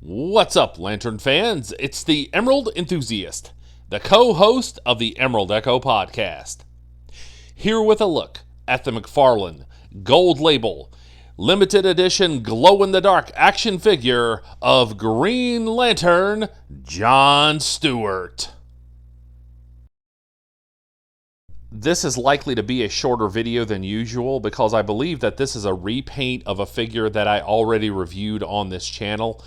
What's up, Lantern fans? It's the Emerald Enthusiast, the co-host of the Emerald Echo podcast. Here with a look at the McFarlane Gold Label limited edition glow-in-the-dark action figure of Green Lantern John Stewart. This is likely to be a shorter video than usual because I believe that this is a repaint of a figure that I already reviewed on this channel.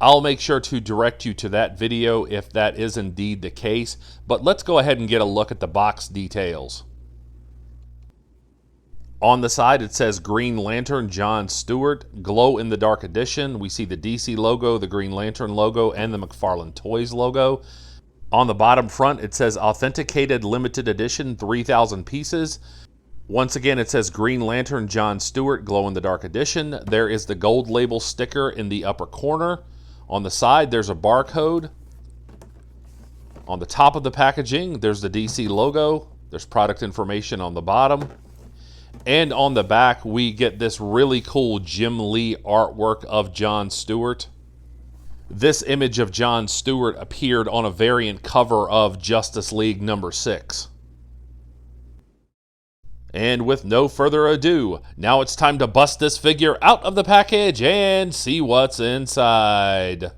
I'll make sure to direct you to that video if that is indeed the case, but let's go ahead and get a look at the box details. On the side it says Green Lantern John Stewart, glow-in-the-dark edition. We see the DC logo, the Green Lantern logo, and the McFarlane Toys logo. On the bottom front it says Authenticated Limited Edition, 3,000 pieces. Once again it says Green Lantern John Stewart, glow-in-the-dark edition. There is the gold label sticker in the upper corner. On the side, there's a barcode. On the top of the packaging, there's the DC logo. There's product information on the bottom. And on the back, we get this really cool Jim Lee artwork of John Stewart. This image of John Stewart appeared on a variant cover of Justice League number 6. And with no further ado, now it's time to bust this figure out of the package and see what's inside.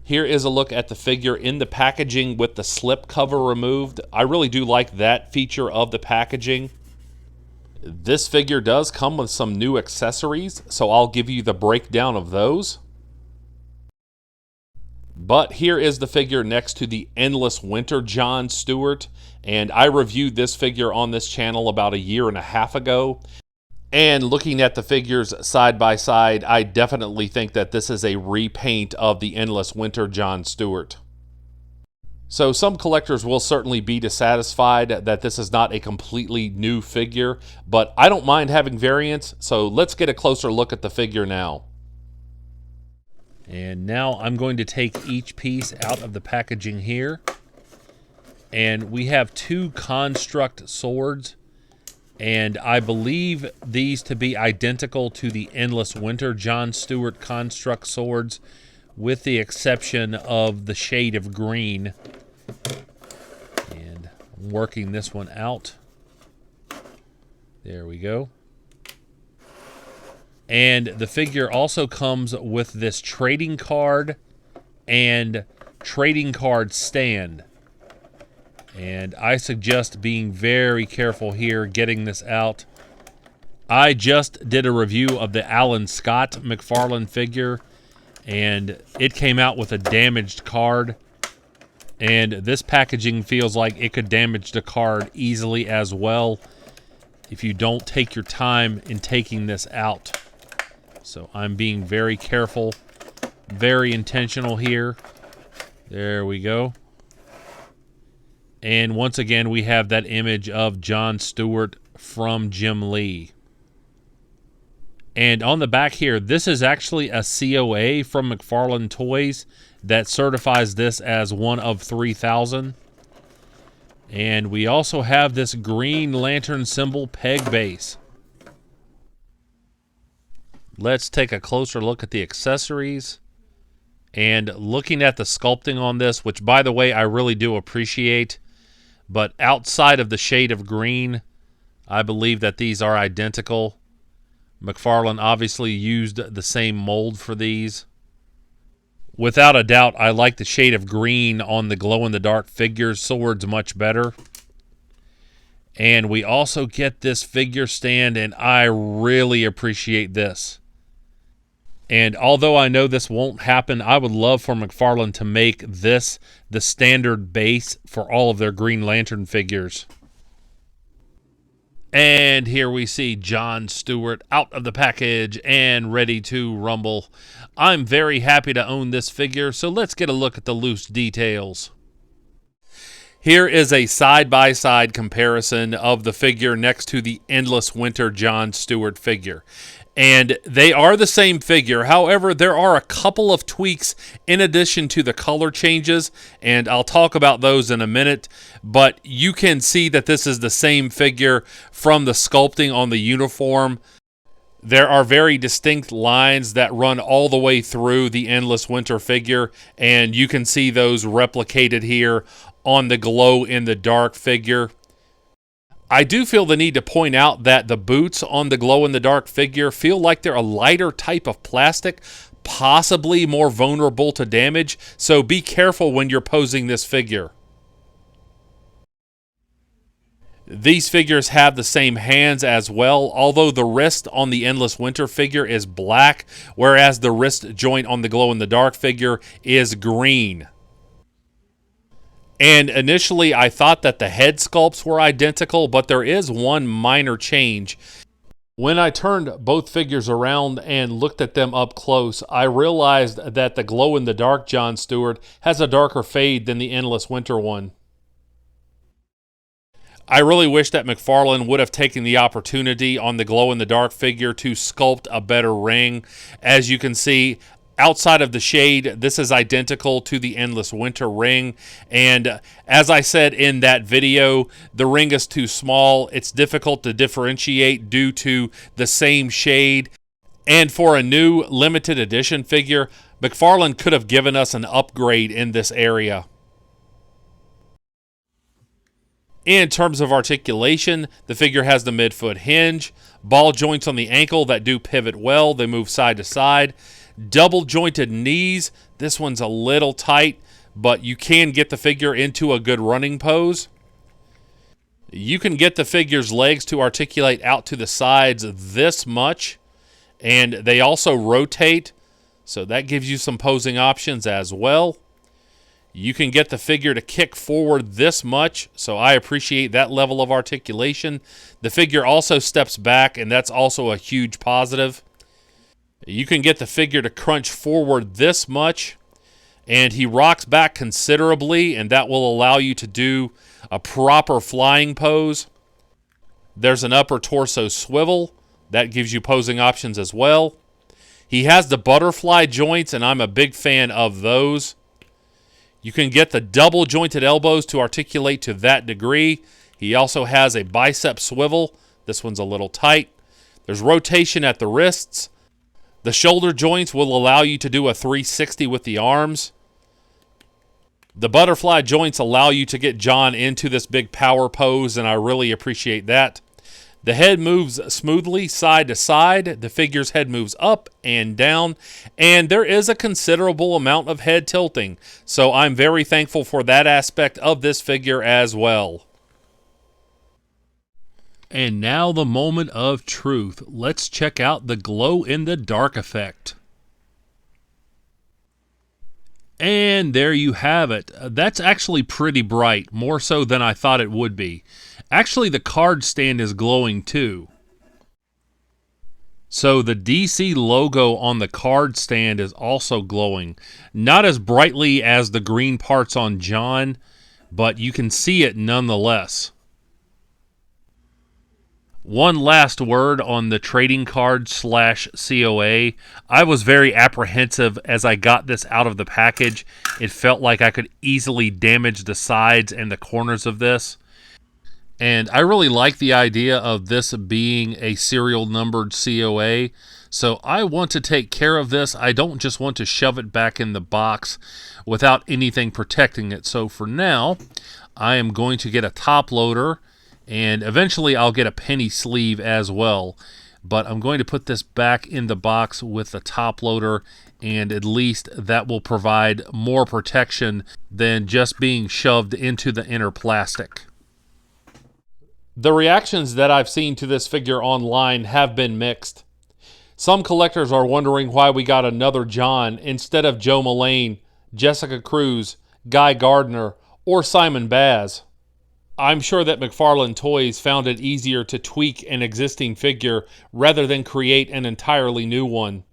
Here is a look at the figure in the packaging with the slip cover removed. I really do like that feature of the packaging. This figure does come with some new accessories, so I'll give you the breakdown of those. But here is the figure next to the Endless Winter John Stewart, and I reviewed this figure on this channel about 1.5 years ago. And looking at the figures side by side, I definitely think that this is a repaint of the Endless Winter John Stewart. So some collectors will certainly be dissatisfied that this is not a completely new figure, but I don't mind having variants, so let's get a closer look at the figure now. And now I'm going to take each piece out of the packaging here. And we have 2 construct swords. And I believe these to be identical to the Endless Winter John Stewart construct swords, with the exception of the shade of green. And I'm working this one out. There we go. And the figure also comes with this trading card and trading card stand. And I suggest being very careful here getting this out. I just did a review of the Alan Scott McFarlane figure, and it came out with a damaged card. And this packaging feels like it could damage the card easily as well if you don't take your time in taking this out. So I'm being very careful, very intentional here. There we go. And once again, we have that image of John Stewart from Jim Lee. And on the back here, this is actually a COA from McFarlane Toys that certifies this as one of 3,000. And we also have this Green Lantern symbol peg base. Let's take a closer look at the accessories. And looking at the sculpting on this, which by the way, I really do appreciate. But outside of the shade of green, I believe that these are identical. McFarlane obviously used the same mold for these. Without a doubt, I like the shade of green on the glow-in-the-dark figures swords much better. And we also get this figure stand, and I really appreciate this. And although I know this won't happen, I would love for McFarlane to make this the standard base for all of their Green Lantern figures. And here we see John Stewart out of the package and ready to rumble. I'm very happy to own this figure, so let's get a look at the loose details. Here is a side-by-side comparison of the figure next to the Endless Winter Jon Stewart figure. And they are the same figure. However, there are a couple of tweaks in addition to the color changes, and I'll talk about those in a minute. But you can see that this is the same figure from the sculpting on the uniform. There are very distinct lines that run all the way through the Endless Winter figure, and you can see those replicated here on the glow-in-the-dark figure. I do feel the need to point out that the boots on the glow-in-the-dark figure feel like they're a lighter type of plastic, possibly more vulnerable to damage, so be careful when you're posing this figure. These figures have the same hands as well, although the wrist on the Endless Winter figure is black, whereas the wrist joint on the glow-in-the-dark figure is green. And initially I thought that the head sculpts were identical, but there is one minor change. When I turned both figures around and looked at them up close, I realized that the glow-in-the-dark Jon Stewart has a darker fade than the Endless Winter one. I really wish that McFarlane would have taken the opportunity on the glow-in-the-dark figure to sculpt a better ring. As you can see, outside of the shade, this is identical to the Endless Winter ring. And as I said in that video, the ring is too small. It's difficult to differentiate due to the same shade. And for a new limited edition figure, McFarlane could have given us an upgrade in this area. In terms of articulation, the figure has the midfoot hinge, ball joints on the ankle that do pivot well. They move side to side. Double jointed knees. This one's a little tight, but you can get the figure into a good running pose. You can get the figure's legs to articulate out to the sides this much, and they also rotate, so that gives you some posing options as well. You can get the figure to kick forward this much, so I appreciate that level of articulation. The figure also steps back, and that's also a huge positive. You can get the figure to crunch forward this much, and he rocks back considerably, and that will allow you to do a proper flying pose. There's an upper torso swivel. That gives you posing options as well. He has the butterfly joints, and I'm a big fan of those. You can get the double jointed elbows to articulate to that degree. He also has a bicep swivel. This one's a little tight. There's rotation at the wrists. The shoulder joints will allow you to do a 360 with the arms. The butterfly joints allow you to get Jon into this big power pose, and I really appreciate that. The head moves smoothly side to side. The figure's head moves up and down, and there is a considerable amount of head tilting. So I'm very thankful for that aspect of this figure as well. And now the moment of truth. Let's check out the glow-in-the-dark effect. And there you have it. That's actually pretty bright, more so than I thought it would be. Actually, the card stand is glowing too. So the DC logo on the card stand is also glowing. Not as brightly as the green parts on Jon, but you can see it nonetheless. One last word on the trading card / COA. I was very apprehensive as I got this out of the package. It felt like I could easily damage the sides and the corners of this. And I really like the idea of this being a serial numbered COA. So I want to take care of this. I don't just want to shove it back in the box without anything protecting it. So for now, I am going to get a top loader, and eventually I'll get a penny sleeve as well. But I'm going to put this back in the box with the top loader, and at least that will provide more protection than just being shoved into the inner plastic. The reactions that I've seen to this figure online have been mixed. Some collectors are wondering why we got another Jon instead of Joe Mullane, Jessica Cruz, Guy Gardner, or Simon Baz. I'm sure that McFarlane Toys found it easier to tweak an existing figure rather than create an entirely new one.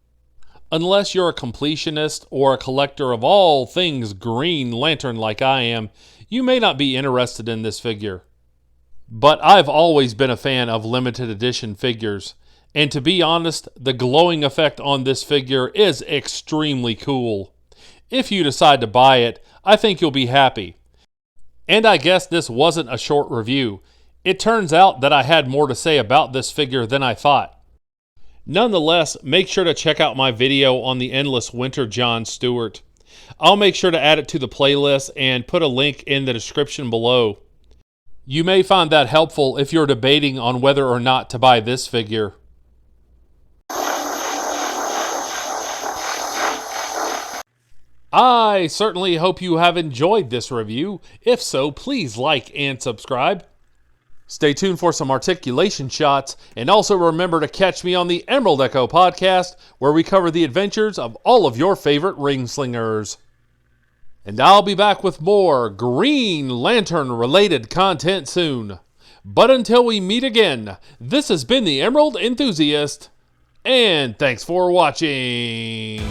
Unless you're a completionist or a collector of all things Green Lantern like I am, you may not be interested in this figure. But I've always been a fan of limited edition figures, and to be honest, the glowing effect on this figure is extremely cool. If you decide to buy it, I think you'll be happy. And I guess this wasn't a short review. It turns out that I had more to say about this figure than I thought. Nonetheless, make sure to check out my video on the Endless Winter Jon Stewart. I'll make sure to add it to the playlist and put a link in the description below. You may find that helpful if you're debating on whether or not to buy this figure. I certainly hope you have enjoyed this review. If so, please like and subscribe. Stay tuned for some articulation shots, and also remember to catch me on the Emerald Echo podcast, where we cover the adventures of all of your favorite ring slingers. And I'll be back with more Green Lantern related content soon. But until we meet again, this has been the Emerald Enthusiast, and thanks for watching.